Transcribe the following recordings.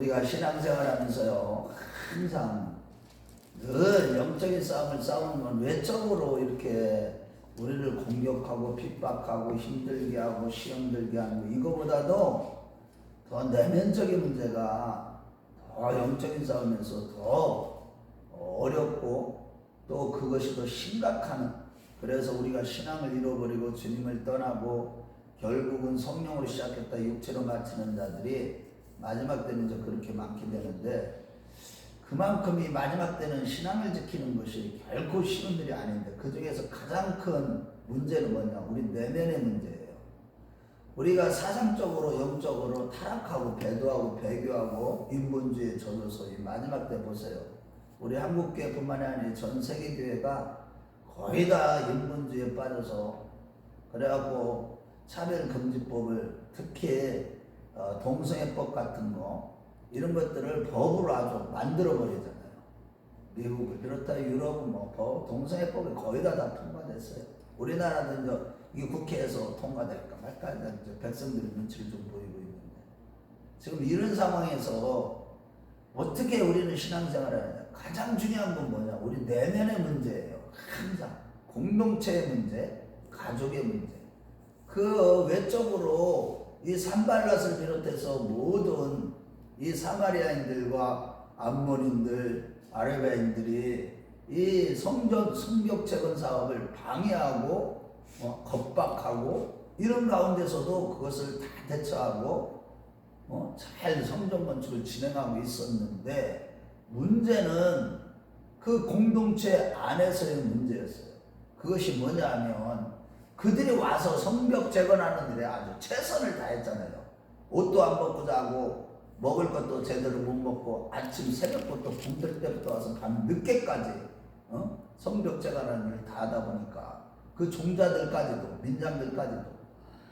우리가 신앙생활하면서요, 항상 늘 영적인 싸움을 싸우는 건 외적으로 이렇게 우리를 공격하고 핍박하고 힘들게 하고 시험 들게 하는 거, 이거보다도 더 내면적인 문제가 더 영적인 싸움에서 더 어렵고 또 그것이 더 심각한, 그래서 우리가 신앙을 잃어버리고 주님을 떠나고 결국은 성령으로 시작했다 육체로 마치는 자들이 마지막 때는 이제 그렇게 많게 되는데, 그만큼 이 마지막 때는 신앙을 지키는 것이 결코 쉬운 일이 아닌데, 그 중에서 가장 큰 문제는 뭐냐? 우리 내면의 문제예요. 우리가 사상적으로 영적으로 타락하고 배도하고 배교하고 인본주의에 젖어서 이 마지막 때 보세요. 우리 한국교회뿐만이 아니라 전 세계 교회가 거의 다 인본주의에 빠져서, 그래갖고 차별금지법을 특히 동성애법 같은 거 이런 것들을 법으로 아주 만들어 버리잖아요. 미국을 비롯해 유럽은 동성애법이 거의 다 통과됐어요. 우리나라도 이제 이 국회에서 통과될까 말까 이제 백성들이 눈치를 좀 보이고 있는데, 지금 이런 상황에서 어떻게 우리는 신앙생활을 하냐? 가장 중요한 건 뭐냐? 우리 내면의 문제예요. 항상 공동체의 문제, 가족의 문제. 그 외적으로 이 산발랏을 비롯해서 모든 이 사마리아인들과 암몬인들, 아라비아인들이 이 성벽 재건 사업을 방해하고 겁박하고 이런 가운데서도 그것을 다 대처하고 잘 성전 건축을 진행하고 있었는데, 문제는 그 공동체 안에서의 문제였어요. 그것이 뭐냐면 그들이 와서 성벽 재건하는 일에 아주 최선을 다했잖아요. 옷도 안 벗고 자고 먹을 것도 제대로 못 먹고 아침 새벽부터 붕뜰 때부터 와서 밤 늦게까지 성벽 재건하는 일을 다 하다 보니까 그 종자들까지도 민장들까지도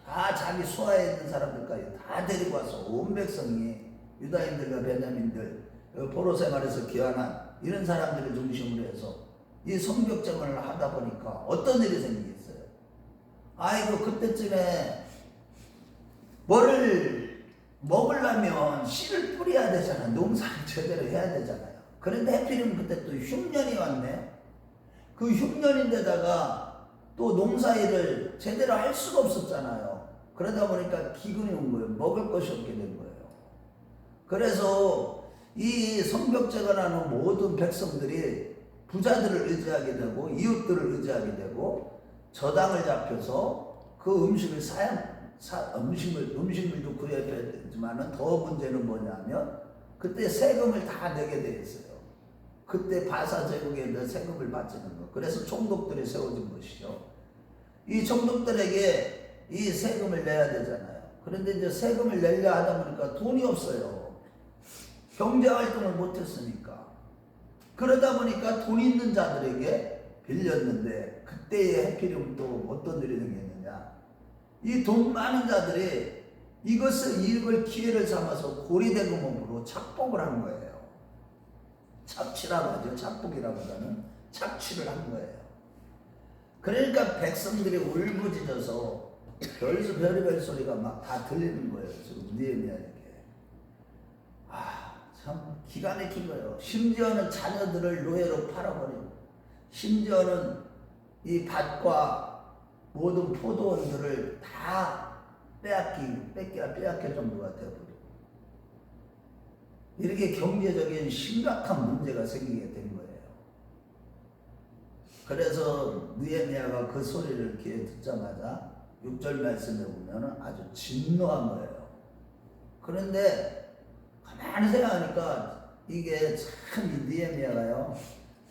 다 자기 수하에 있는 사람들까지 다 데리고 와서 온 백성이 유다인들과 베냐민들, 포로 생활에서 귀환한 이런 사람들을 중심으로 해서 이 성벽 재건을 하다 보니까 어떤 일이 생기겠어요? 아이고, 그때쯤에 뭐를 먹으려면 씨를 뿌려야 되잖아요. 농사를 제대로 해야 되잖아요. 그런데 하필이면 그때 또 흉년이 왔네. 그 흉년인데다가 또 농사일을 제대로 할 수가 없었잖아요. 그러다 보니까 기근이 온 거예요. 먹을 것이 없게 된 거예요. 그래서 이 성벽 재건하는 모든 백성들이 부자들을 의지하게 되고 이웃들을 의지하게 되고 저당을 잡혀서 그 음식을 음식물도 구해야 되지만은 더 문제는 뭐냐면 그때 세금을 다 내게 돼 있어요. 그때 바사 제국에 세금을 바치는 거. 그래서 총독들이 세워진 것이죠. 이 총독들에게 이 세금을 내야 되잖아요. 그런데 이제 세금을 내려 하다 보니까 돈이 없어요. 경제 활동을 못했으니까. 그러다 보니까 돈 있는 자들에게 빌렸는데, 그때에 하필이면 또 어떤 일이 생겼느냐? 이 돈 많은 자들이 이걸 기회를 삼아서 고리대금으로 착복을 한 거예요. 착취라고 하죠. 착복이라보다는 착취를 한 거예요. 그러니까 백성들이 울부짖어서 별의별 소리가 막 다 들리는 거예요. 지금 느헤미야에게. 참 기가 막힌 거예요. 심지어는 자녀들을 노예로 팔아버리고, 심지어는 이 밭과 모든 포도원들을 다 빼앗길 정도가 되어버리고, 이렇게 경제적인 심각한 문제가 생기게 된 거예요. 그래서 느헤미야가 그 소리를 이렇게 듣자마자 6절 말씀에 보면 아주 진노한 거예요. 그런데 가만히 생각하니까 이게 참 이 느헤미야가요,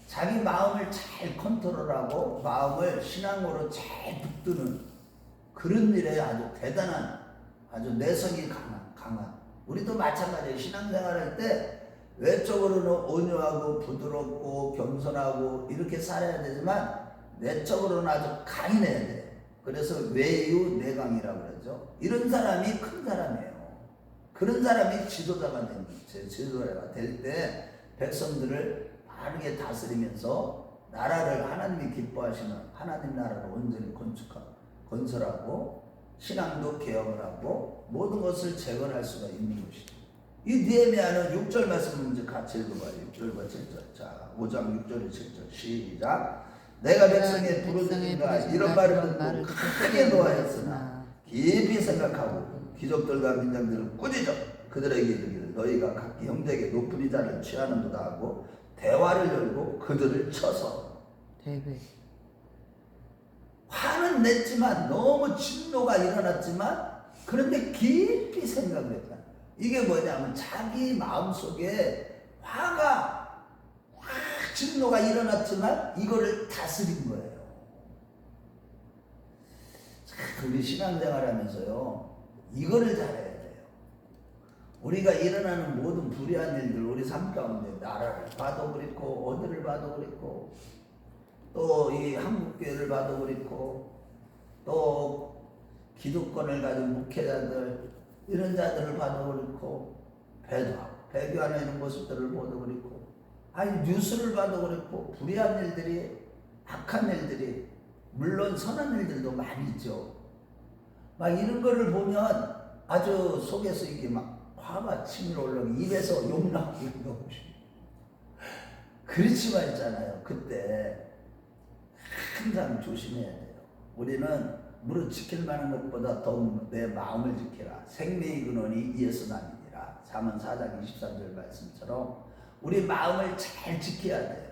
자기 마음을 잘 컨트롤하고 마음을 신앙으로 잘 붙드는 그런 일에 아주 대단한, 아주 내성이 강한 우리도 마찬가지예요. 신앙생활할 때 외적으로는 온유하고 부드럽고 겸손하고 이렇게 살아야 되지만 내적으로는 아주 강인해야 돼요. 그래서 외유 내강이라고 그러죠. 이런 사람이 큰 사람이에요. 그런 사람이 지도자가 될 때 백성들을 바르게 다스리면서 나라를 하나님이 기뻐하시는 하나님 나라를 온전히 건설하고 신앙도 개혁을 하고 모든 것을 재건할 수가 있는 것이죠. 이 느헤미야는 6절 말씀 먼저 같이 읽어봐요. 6절과 7절. 자, 5장 6절에 7절 시작. 내가 백성의 부르짖는가 이런 말을 듣고 크게 노하였으나 깊이 생각하고 귀족들과 민장들을 꾸짖어 그들에게 이르기를 너희가 각기 형제에게 높은 이자를 취하는도다 하고 대화를 열고 그들을 쳐서 대회. 화는 냈지만 너무 진노가 일어났지만 그런데 깊이 생각을 했다. 이게 뭐냐면 자기 마음속에 화가 확 진노가 일어났지만 이거를 다스린 거예요. 우리 신앙생활 하면서요 이거를 잘해야 돼요. 우리가 일어나는 모든 불의한 일들 우리 삶 가운데 나라를 봐도 그렇고 어디를 봐도 그렇고 또 이 한국교회를 봐도 그렇고 또 기득권을 가진 목회자들 이런 자들을 봐도 그렇고 배교하는 이런 모습들을 봐도 그렇고 아니 뉴스를 봐도 그렇고 불의한 일들이 악한 일들이 물론 선한 일들도 많이 있죠. 막 이런 거를 보면 아주 속에서 이게 막 화가 치밀어 올라오고 입에서 욕 나오고 이런 거 그렇지만 있잖아요. 그때 항상 조심해야 돼요. 우리는 무릇 지킬 만한 것보다 더욱 내 마음을 지키라. 생명의 근원이 이에서 나니라. 잠언 4장 23절 말씀처럼 우리 마음을 잘 지켜야 돼요.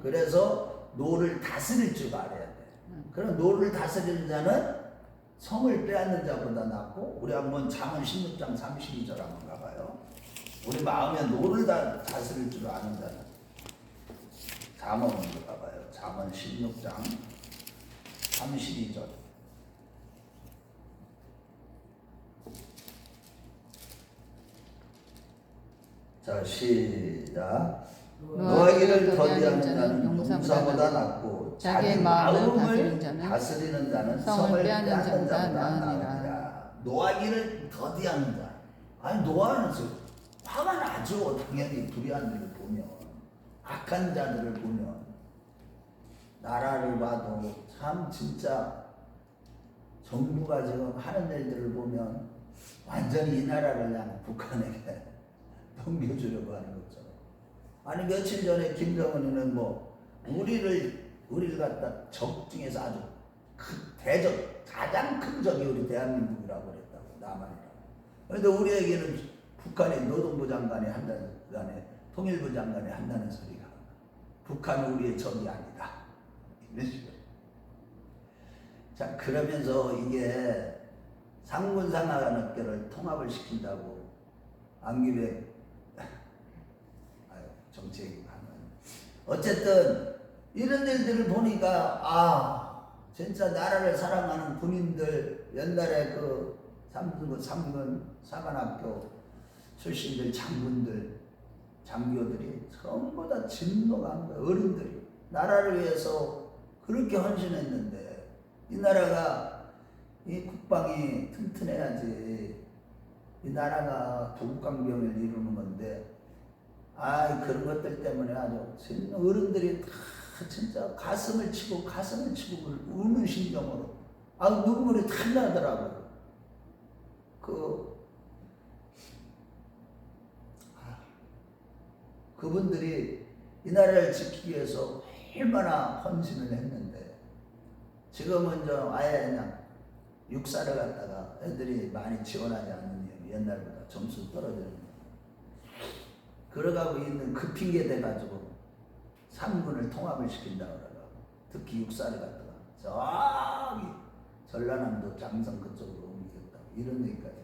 그래서 노를 다스릴 줄 알아야 돼요. 그럼 노를 다스리는 자는 성을 빼앗는 자보다 낫고 우리 한번 잠언 16장 32절 한번 가봐요. 우리 마음에 노를 다스릴 줄 아는 자는 잠언 먼저 가봐요. 잠언 16장 32절. 자 시작. 노하기를 더디하는 자는 용사보다 낫고 자기 마음을 다스리는 자는 성을 빼앗는 자보다 나으니라. 노하기를 더디하는 자. 아니 노하는 화가 나죠. 당연히 불의한 일을 보면 악한 자들을 보면 나라를 봐도 참 진짜 정부가 지금 하는 일들을 보면 완전히 이 나라를 그냥 북한에게 넘겨주려고 하는 것처럼. 아니 며칠 전에 김정은이는 뭐 우리를 갖다 적 중에서 아주 대적 가장 큰 적이 우리 대한민국이라고 그랬다고 남한이라고. 그런데 우리에게는 북한의 노동부 장관이 한다는 간에 통일부 장관이 한다는 소리가 북한은 우리의 적이 아니다. 이런 식으로. 자 그러면서 이게 상군상하관학교를 통합을 시킨다고 안기백 정책이 하는. 어쨌든 이런 일들을 보니까 진짜 나라를 사랑하는 군인들 옛날에 그 3군 사관학교 출신들 장군들 장교들이 전부 다 진노가 한 거예요. 어른들이 나라를 위해서 그렇게 헌신했는데 이 나라가 이 국방이 튼튼해야지 이 나라가 도국강병을 이루는 건데 그런 것들 때문에 아주 어른들이 다 진짜 가슴을 치고 우는 심정으로 눈물이 탈나더라고요. 그분들이 이 나라를 지키기 위해서 얼마나 헌신을 했는데 지금은 아예 그냥 육사를 갖다가 애들이 많이 지원하지 않는 이유 옛날보다 점수 떨어지는 그러가고 있는 그 핑계 대가지고 3군을 통합을 시킨다고 그러고 특히 육사를 갖다가 저기 전라남도 장성 그쪽으로 옮기겠다고 이런 얘기까지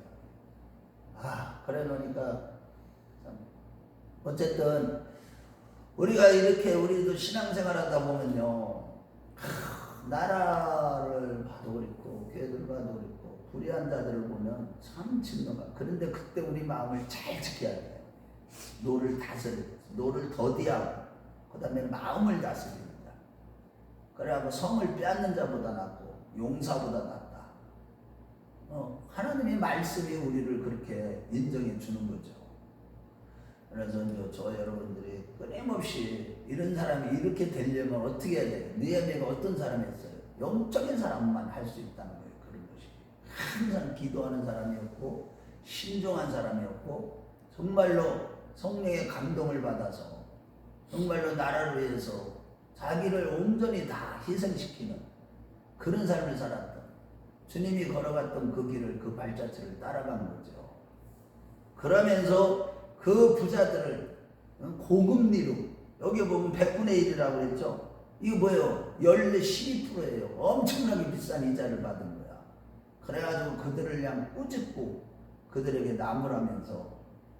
그래 놓으니까 참 어쨌든 우리가 이렇게 우리도 신앙생활 하다 보면요 나라를 봐도 그렇고 교회들 봐도 그렇고 불의한 자들을 보면 참 진노가. 그런데 그때 우리 마음을 잘 지켜야 돼요. 노를 다스리고 노를 더디하고 그 다음에 마음을 다스립니다. 그래갖고 성을 빼앗는 자보다 낫고 용사보다 낫다. 하나님의 말씀이 우리를 그렇게 인정해 주는 거죠. 그래서 저 여러분들이 끊임없이 이런 사람이 이렇게 되려면 어떻게 해야 돼요? 느헤미야가 어떤 사람이었어요? 영적인 사람만 할 수 있다는 거예요. 그런 것이 항상 기도하는 사람이었고 신중한 사람이었고 정말로 성령의 감동을 받아서 정말로 나라를 위해서 자기를 온전히 다 희생시키는 그런 삶을 살았던, 주님이 걸어갔던 그 길을, 그 발자취를 따라간 거죠. 그러면서 그 부자들을 고금리로, 여기 보면 100분의 1이라고 했죠. 이거 뭐예요? 12% 엄청나게 비싼 이자를 받은 거야. 그래가지고 그들을 그냥 꾸짖고 그들에게 나무라면서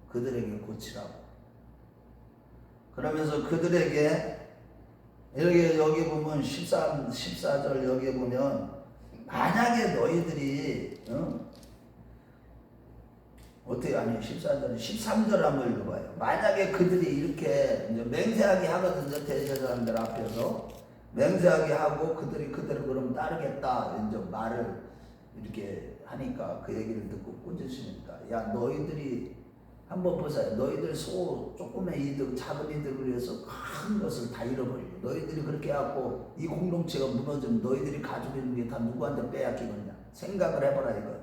그들에게 고치라고. 그러면서 그들에게 이렇게, 여기 보면 14절 여기 보면, 만약에 너희들이 어떻게, 아니 14절 13절 한번 읽어봐요. 만약에 그들이 이렇게 이제 맹세하게 하거든요. 대제사장들 앞에서 맹세하게 하고 그들이 그대로 그럼 따르겠다 이제 말을 이렇게 하니까, 그 얘기를 듣고 꾸짖으니까, 야 너희들이 한번 보세요. 너희들 조금의 이득, 작은 이득을 위해서 큰 것을 다 잃어버리고, 너희들이 그렇게 해갖고 이 공동체가 무너지면 너희들이 가지고 있는 게 다 누구한테 빼앗기겠냐. 생각을 해보라 이거.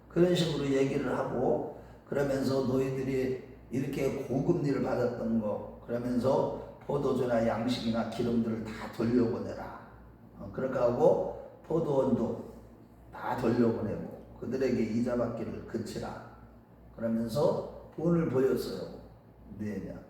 그런 식으로 얘기를 하고, 그러면서 너희들이 이렇게 고금리를 받았던 거, 그러면서 포도주나 양식이나 기름들을 다 돌려보내라. 그렇게 하고 포도원도 다 돌려보내고 그들에게 이자 받기를 그치라. 그러면서 돈을 보였어요. 느헤미야가.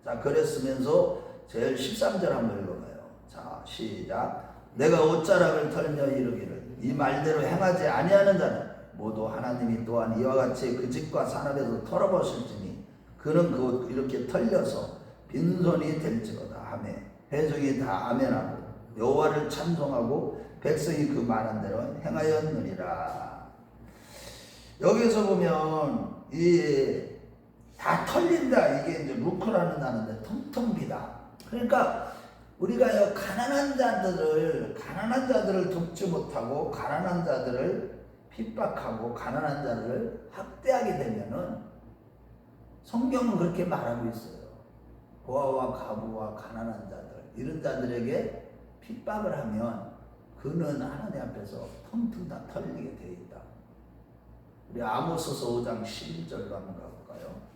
자, 그랬으면서 제일 13절 한번 읽어봐요. 자, 시작. 내가 옷자락을 털며 이르기를 이 말대로 행하지 아니하는 자는 모두 하나님이 또한 이와 같이 그 집과 산업에서 털어보실지니 그는 그 옷 이렇게 털려서 빈손이 될지로다 하며 회중이 다 아멘하고 여호와를 찬송하고 백성이 그 말한 대로 행하였느니라. 여기서 보면 이 다 털린다, 이게 이제 루크라는 단어인데 텅텅 비다. 그러니까 우리가 가난한 자들을 돕지 못하고 가난한 자들을 핍박하고 가난한 자를 학대하게 되면은, 성경은 그렇게 말하고 있어요. 고아와 가부와 가난한 자들, 이런 자들에게 핍박을 하면 그는 하나님 앞에서 텅텅 다 털리게 되어 있다. 우리 아모스서 5장 11절로 한번 가볼까요?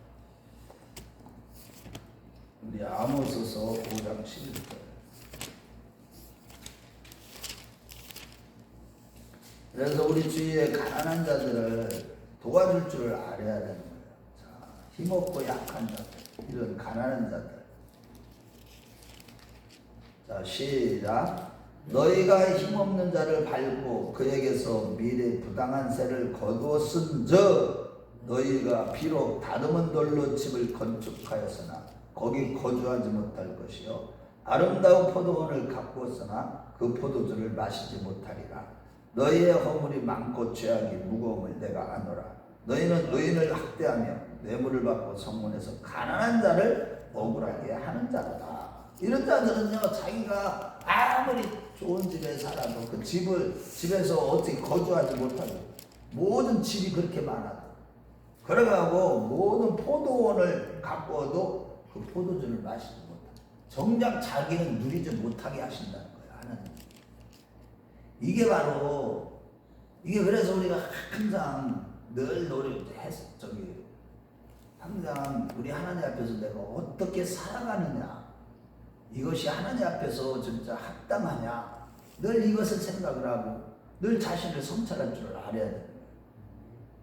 우리 아모스서 5장 11절. 그래서 우리 주위에 가난한 자들을 도와줄 줄 알아야 되는 거예요. 자, 힘없고 약한 자들, 이런 가난한 자들. 자, 시작. 너희가 힘없는 자를 밟고 그에게서 미래 부당한 세를 거두었은즉 너희가 비록 다듬은 돌로 집을 건축하였으나 거기 거주하지 못할 것이요 아름다운 포도원을 가꾸었으나 그 포도주를 마시지 못하리라. 너희의 허물이 많고 죄악이 무거움을 내가 아노라. 너희는 의인을 학대하며 뇌물을 받고 성문에서 가난한 자를 억울하게 하는 자로다. 이런 자들은요, 자기가 아무리 좋은 집에 살아도 그 집에서 어떻게 거주하지 못하고, 모든 집이 그렇게 많아도, 그래가고 모든 포도원을 가꾸어도 그 포도주를 마시지 못하고, 정작 자기는 누리지 못하게 하신다는 거예요, 하나님. 이게 바로, 이게 그래서 우리가 항상 늘 항상 우리 하나님 앞에서 내가 어떻게 살아가느냐, 이것이 하나님 앞에서 진짜 합당하냐, 늘 이것을 생각을 하고 늘 자신을 성찰할 줄 알아야 됩니다.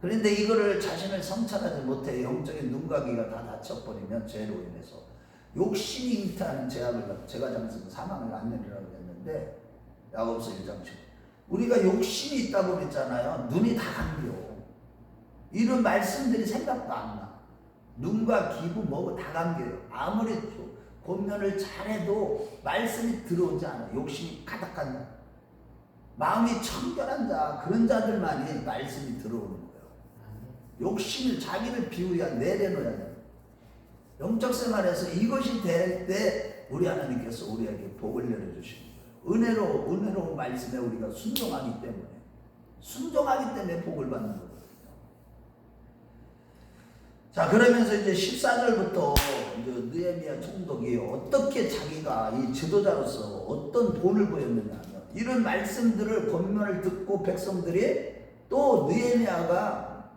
그런데 이거를 자신을 성찰하지 못해 영적인 눈가기가 다 닫혀버리면 죄로 인해서 욕심이 잉태하는 제가 잠시 사망을 안 내리라고 했는데, 야고보서 1장 10. 우리가 욕심이 있다고 그랬잖아요. 눈이 다 감겨. 이런 말씀들이 생각도 안 나. 눈과 기부 뭐고 다 감겨요. 아무리 권면을 잘해도 말씀이 들어오지 않아. 욕심이 가득한 자, 마음이 청결한 자, 그런 자들만이 말씀이 들어오는 거예요. 욕심을, 자기를 비우야 내려놓아야 돼요. 영적 생활에서 이것이 될 때 우리 하나님께서 우리에게 복을 내려주시는 거예요. 은혜로운 말씀에 우리가 순종하기 때문에 복을 받는 거거든요. 자, 그러면서 이제 14절부터 이제 느헤미야 총독이 어떻게 자기가 이 지도자로서 어떤 본을 보였느냐 하면, 이런 말씀들을 권면을 듣고 백성들이 또 느헤미야가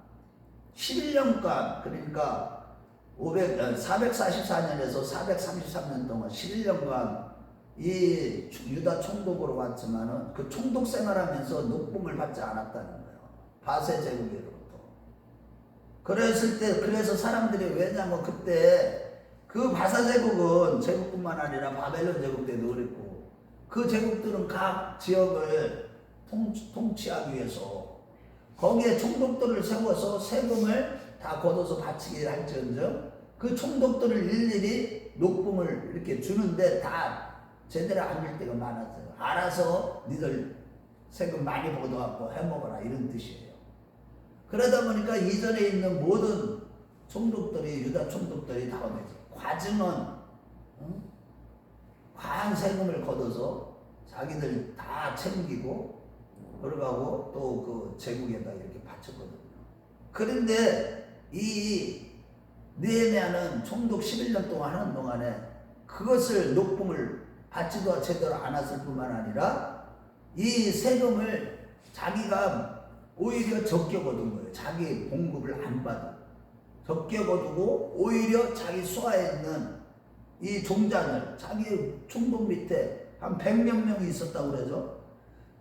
11년간, 그러니까 444년에서 433년 동안 11년간 이 유다 총독으로 왔지만은 그 총독 생활하면서 녹봉을 받지 않았다는 거예요. 바세 제국으로부터. 그래서 사람들이 왜냐면 그때 그 바사 제국은 제국뿐만 아니라 바벨론 제국 때도 그랬고 그 제국들은 각 지역을 통치하기 위해서 거기에 총독들을 세워서 세금을 다 걷어서 바치게 할지언정 그 총독들을 일일이 녹봉을 이렇게 주는데 다 제대로 안 줄 때가 많았어요. 알아서 니들 세금 많이 걷어갖고 해먹어라 이런 뜻이에요. 그러다 보니까 이전에 있는 모든 총독들이 유다 총독들이 다 어디지? 과증은 과한 세금을 걷어서 자기들 다 챙기고 그러고 또 그 제국에다 이렇게 바쳤거든요. 그런데 이 느헤미야는 총독 11년 동안 하는 동안에 그것을 녹봉을 받지도 제대로 않았을 뿐만 아니라 이 세금을 자기가 오히려 적게 거둔 거예요. 자기 봉급을 안 받아 적게 거두고 오히려 자기 수하에 있는 이 종자들 자기 총독 밑에 한 100몇 명이 있었다고 그러죠.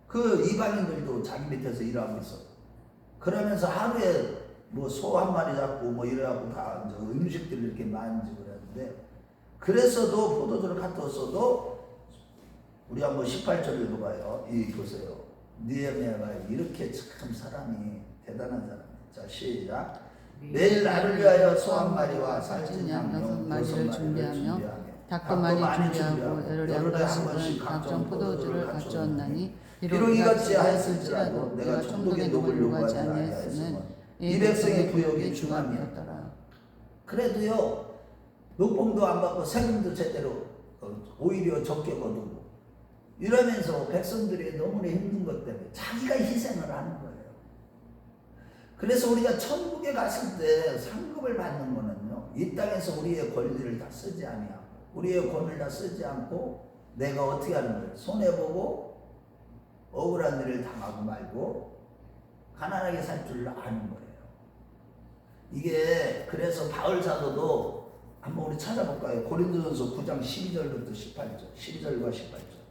그 이방인들도 자기 밑에서 일하고 있어. 그러면서 하루에 뭐 소 한 마리 잡고 뭐 이래갖고 다 음식들을 이렇게 만지고 그랬는데 그랬어도 포도주를 갖다 줬어도 우리 한번 18절 읽어봐요. 보세요. 느헤미야가 이렇게 참 사람이 대단한 사람이에요. 자 시작. 매일 나를 위하여 소 한 마리와 살찐 양 6마리를 준비하며 닭도 많이 준비하고 열흘에 한 번씩은 각종 포도주를 갖추었나니 비록 이같이 하였을지라도 내가 총독의 녹을 요구하지 아니하였으면 이 백성의 부역이 중함이었더라. 그래도요 녹봉도 안 받고 세금도 제대로 오히려 적게 거두고 이러면서 백성들이 너무나 힘든 것 때문에 자기가 희생을 하는 거예요. 그래서 우리가 천국에 갔을 때 상급을 받는 거는요 이 땅에서 우리의 권리를 다 쓰지 아니하고 우리의 권을 다 쓰지 않고 내가 어떻게 하는 거예요? 손해보고 억울한 일을 당하고 말고 가난하게 살 줄 아는 거예요. 이게 그래서 바울 사도도 한번 우리 찾아볼까요? 고린도전서 9장 12절부터 18절 12절과 18절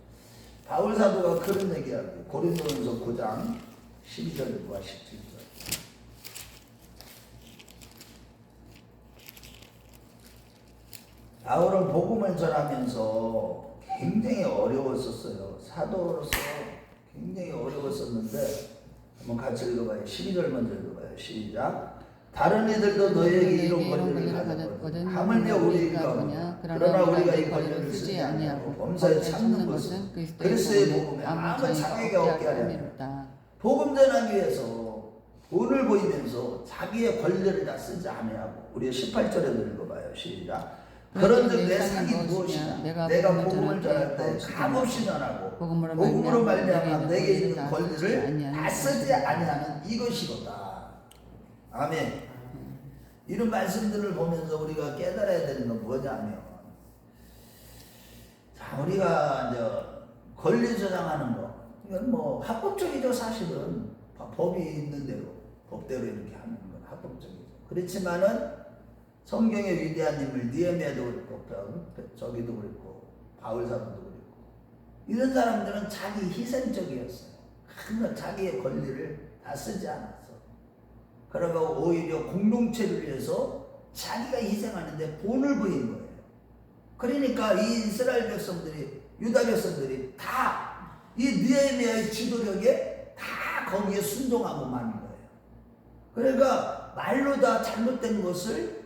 바울 사도가 그런 얘기하고 고린도전서 9장 12절과 17절 바울은 복음을 전하면서 굉장히 어려웠었어요. 사도로서 굉장히 어려웠었는데 한번 같이 읽어봐요. 12절 먼저 읽어봐요. 시작. 다른 이들도 너희에게 이런 권리를 가졌거든 하물며 우리가 그러나 우리가 이 권리를 쓰지 아니하고 범사에 참는 것은 그리스도의 복음에 아무 자격이 없게 하려 함이로다. 복음 전하기 위해서 돈을 보이면서 자기의 권리를 다 쓰지 아니하고 우리 18절에도 읽어봐요. 시작. 그런즉 내 상이 무엇이냐 내가 복음을 전할 때 값없이 전하고 복음으로 말미암아 내게 있는 권리를 다 쓰지 아니하는 이것이로다. 아멘. 이런 말씀들을 보면서 우리가 깨달아야 되는 건 뭐냐면 자 우리가 이제 권리 저장하는 거 이건 뭐 합법적이죠. 사실은 법이 있는 대로 법대로 이렇게 하는 건 합법적이죠. 그렇지만은 성경의 위대한 인물 느헤미야도 그렇고 저기도 그렇고 바울 사도도 그렇고 이런 사람들은 자기 희생적이었어요. 항상 자기의 권리를 다 쓰지 않았어. 그러고 오히려 공동체를 위해서 자기가 희생하는데 본을 보인 거예요. 그러니까 이 이스라엘 백성들이 유다 백성들이 다 이 느헤미야의 지도력에 다 거기에 순종하고 마는 거예요. 그러니까 말로 다 잘못된 것을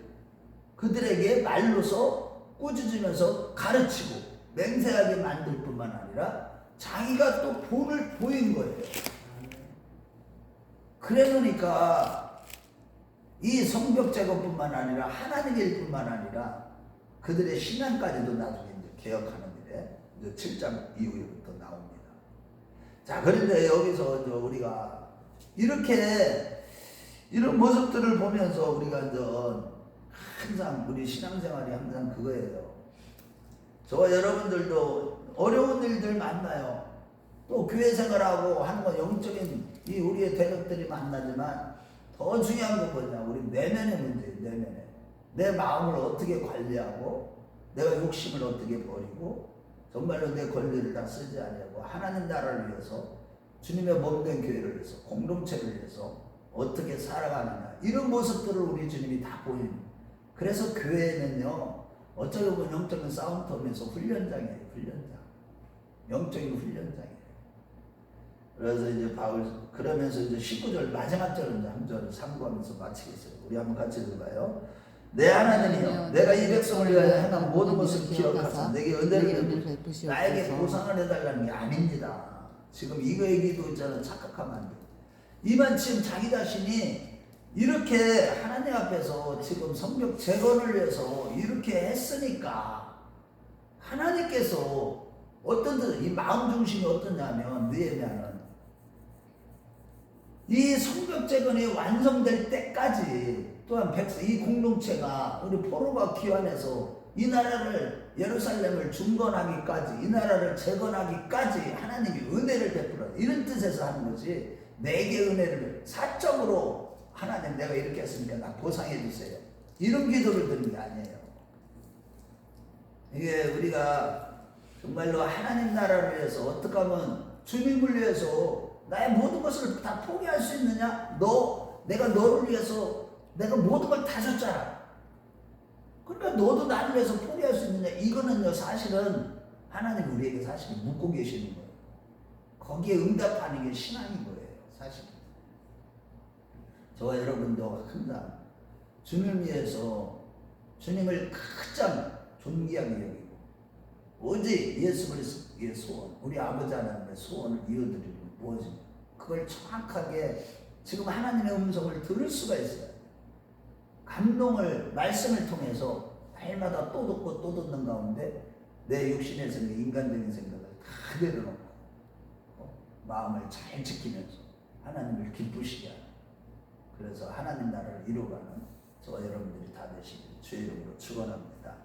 그들에게 말로서 꾸짖으면서 가르치고 맹세하게 만들 뿐만 아니라 자기가 또 본을 보인 거예요. 그래 놓으니까 이 성벽 제거뿐만 아니라 하나님의 일뿐만 아니라 그들의 신앙까지도 나중에 이제 개혁하는 일에 이제 7장 이후부터 나옵니다. 자, 그런데 여기서 이제 우리가 이렇게 이런 모습들을 보면서 우리가 이제 항상 우리 신앙생활이 항상 그거예요. 저와 여러분들도 어려운 일들 만나요. 또 교회 생활하고 하는 건 영적인 이 우리의 대적들이 만나지만 더 중요한 건 뭐냐? 우리 내면의 문제예요. 내면에. 내 마음을 어떻게 관리하고 내가 욕심을 어떻게 버리고 정말로 내 권리를 다 쓰지 않냐고 하나님 나라를 위해서 주님의 몸된 교회를 위해서 공동체를 위해서 어떻게 살아가느냐 이런 모습들을 우리 주님이 다 보이는. 그래서 교회는요 어쩌게 보면 영적인 싸움터면서 훈련장이에요. 훈련장. 영적인 훈련장이에요. 그래서 이제 바울 그러면서 이제 19절 마지막 절은 이제 한 절을 상고하면서 마치겠어요. 우리 한번 같이 읽어봐요. 내 하나님이여 내가 이 백성을 위하여 행한 모든 것을 기억하사 내게 은혜를 베푸시옵소서. 나에게 보상을 해달라는 게 아닙니다. 지금 이거 얘기도 있잖아. 착각하면 안 돼. 이만 지금 자기 자신이 이렇게 하나님 앞에서 지금 성벽 재건을 위해서 이렇게 했으니까 하나님께서 어떤 뜻, 이 마음 중심이 어떠냐면 느헤미야는 이 성벽 재건이 완성될 때까지 또한 이 공동체가 우리 포로가 귀환해서 이 나라를 예루살렘을 중건하기까지 이 나라를 재건하기까지 하나님이 은혜를 베풀어 이런 뜻에서 하는 거지. 내게 은혜를 사적으로 하나님 내가 이렇게 했으니까 나 보상해 주세요 이런 기도를 드리는 게 아니에요. 이게 우리가 정말로 하나님 나라를 위해서 어떻게 하면 주님을 위해서 나의 모든 것을 다 포기할 수 있느냐? 내가 너를 위해서 내가 모든 걸 다 줬잖아. 그러니까 너도 나를 위해서 포기할 수 있느냐? 이거는요 사실은 하나님 우리에게 사실 묻고 계시는 거예요. 거기에 응답하는 게 신앙인 거예요. 사실 저와 여러분도 항상 주님을 위해서 주님을 가장 존귀하게 여기고 오직 예수 그리스도의 소원 우리 아버지 하나님의 소원을 이어드리는 무엇입니까? 그걸 정확하게 지금 하나님의 음성을 들을 수가 있어요. 감동을 말씀을 통해서 날마다 또 듣고 또 듣는 가운데 내 육신의 생각, 인간적인 생각을 다 내려놓고 마음을 잘 지키면서 하나님을 기쁘시게 하는 그래서 하나님 나라를 이루어가는 저와 여러분들이 다 되시길 주의 이름으로 축원합니다.